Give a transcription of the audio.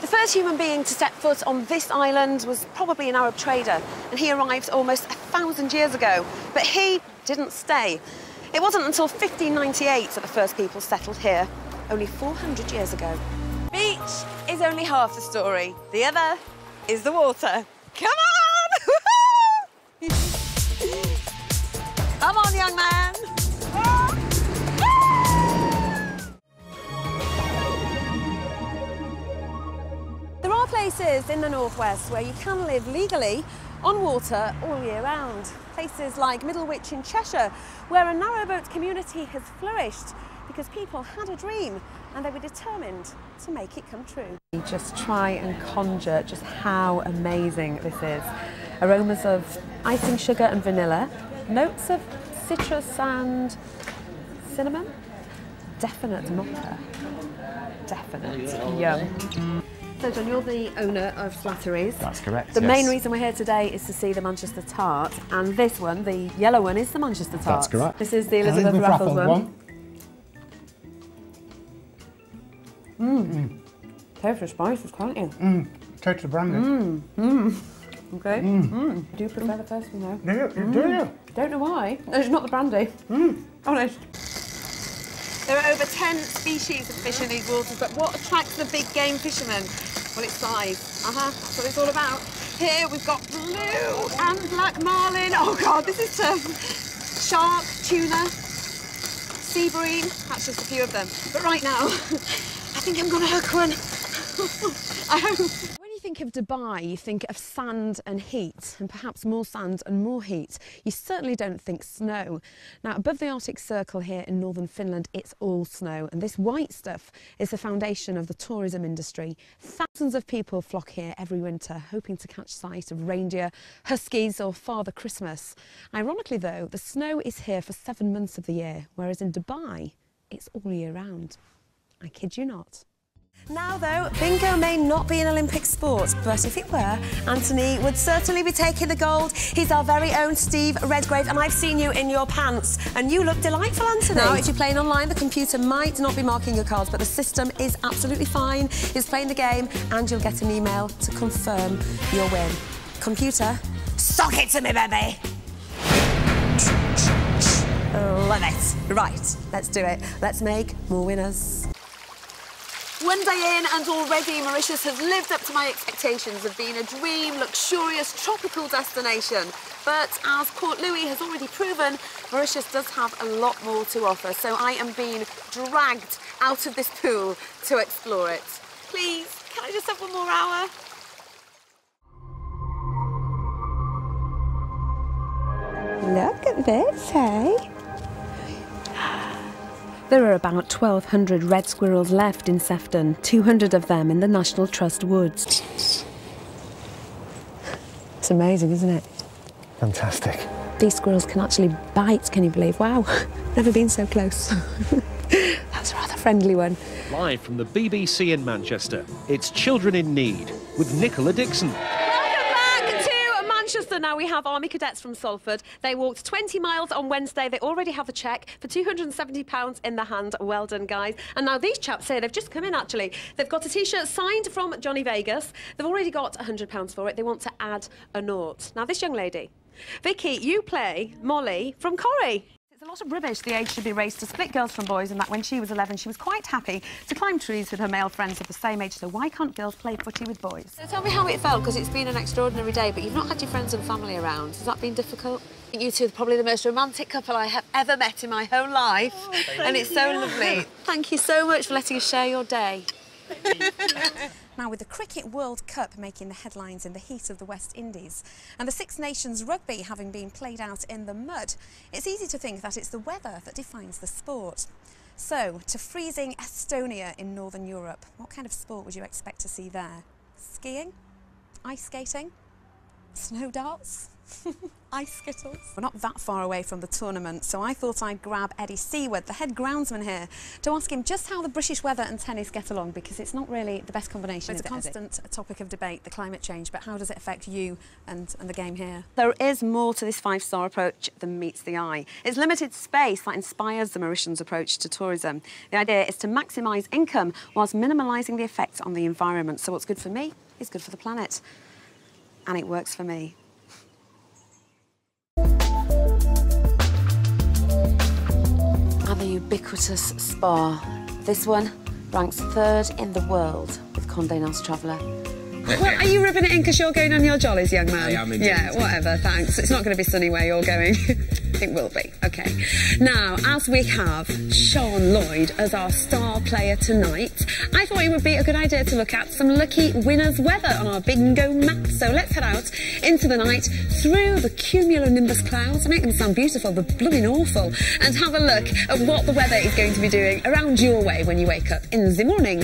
first human being to set foot on this island was probably an Arab trader, and he arrived almost 1,000 years ago. But he didn't stay. It wasn't until 1598 that the first people settled here, only 400 years ago. Beach is only half the story. The other is the water. Come on! Come on, young man. There are places in the northwest where you can live legally on water all year round. Places like Middlewich in Cheshire, where a narrowboat community has flourished because people had a dream and they were determined to make it come true. Just try and conjure just how amazing this is. Aromas of icing sugar and vanilla, notes of citrus and cinnamon. Definite mocha. Definite. Yum. So John, you're the owner of Slattery's. That's correct, The main reason we're here today is to see the Manchester tart, and this one, the yellow one, is the Manchester tart. That's correct. This is the Elizabeth Raffles one. Taste the spices, can't you? Taste the brandy. Okay. Do you prefer the first one though? Do you? Don't know why. No, it's not the brandy. Honest. There are over 10 species of fish in these waters, but what attracts the big game fishermen? Well, it's size. That's what it's all about. Here we've got blue and black marlin. Oh God, this is tough. Shark, tuna, sea bream. That's just a few of them. But right now, I think I'm gonna hook one. I hope. When you think of Dubai, you think of sand and heat, and perhaps more sand and more heat. You certainly don't think snow. Now, above the Arctic Circle here in northern Finland, it's all snow, and this white stuff is the foundation of the tourism industry. Thousands of people flock here every winter, hoping to catch sight of reindeer, huskies, or Father Christmas. Ironically, though, the snow is here for 7 months of the year, whereas in Dubai, it's all year round. I kid you not. Now, though, bingo may not be an Olympic sport, but if it were, Anthony would certainly be taking the gold. He's our very own Steve Redgrave, and I've seen you in your pants, and you look delightful, Anthony. Now, if you're playing online, the computer might not be marking your cards, but the system is absolutely fine. It's playing the game, and you'll get an email to confirm your win. Computer, sock it to me, baby! Love it. Right, let's do it. Let's make more winners. One day in and already Mauritius has lived up to my expectations of being a dream, luxurious, tropical destination. But as Port Louis has already proven, Mauritius does have a lot more to offer, so I am being dragged out of this pool to explore it. Please, can I just have one more hour? Look at this, hey? There are about 1,200 red squirrels left in Sefton, 200 of them in the National Trust woods. It's amazing, isn't it? Fantastic. These squirrels can actually bite, can you believe? Wow, never been so close. That's a rather friendly one. Live from the BBC in Manchester, it's Children in Need with Nichola Dixon. Now we have Army cadets from Salford. They walked 20 miles on Wednesday. They already have a cheque for £270 in their hand. Well done, guys. And now these chaps here, they've just come in, actually. They've got a T-shirt signed from Johnny Vegas. They've already got £100 for it. They want to add a nought. Now, this young lady, Vicky, you play Molly from Corrie. It's a lot of rubbish the age should be raised to split girls from boys, and that when she was 11, she was quite happy to climb trees with her male friends of the same age. So why can't girls play footy with boys? So tell me how it felt, because it's been an extraordinary day, but you've not had your friends and family around. Has that been difficult? I think you two are probably the most romantic couple I have ever met in my whole life. Oh, and it's so lovely. Thank you so much for letting us share your day. Now, with the Cricket World Cup making the headlines in the heat of the West Indies and the Six Nations rugby having been played out in the mud, it's easy to think that it's the weather that defines the sport. So, to freezing Estonia in Northern Europe, what kind of sport would you expect to see there? Skiing? Ice skating? Snow darts? Ice Skittles. We're not that far away from the tournament, so I thought I'd grab Eddie Seward, the head groundsman here, to ask him just how the British weather and tennis get along, because it's not really the best combination. It's a constant topic of debate, the climate change, but how does it affect you and the game here? There is more to this five-star approach than meets the eye. It's limited space that inspires the Mauritians' approach to tourism. The idea is to maximise income whilst minimalising the effects on the environment. So what's good for me is good for the planet. And it works for me. And the ubiquitous spa. This one ranks 3rd in the world with Condé Nast Traveller. Well, are you rubbing it in because you're going on your jollies, young man? I am indeed. Yeah, whatever, thanks. It's not going to be sunny where you're going. It will be, OK. Now, as we have Sean Lloyd as our star player tonight, I thought it would be a good idea to look at some lucky winners' weather on our bingo map. So let's head out into the night, through the cumulonimbus clouds, make them sound beautiful, but blooming awful, and have a look at what the weather is going to be doing around your way when you wake up in the morning.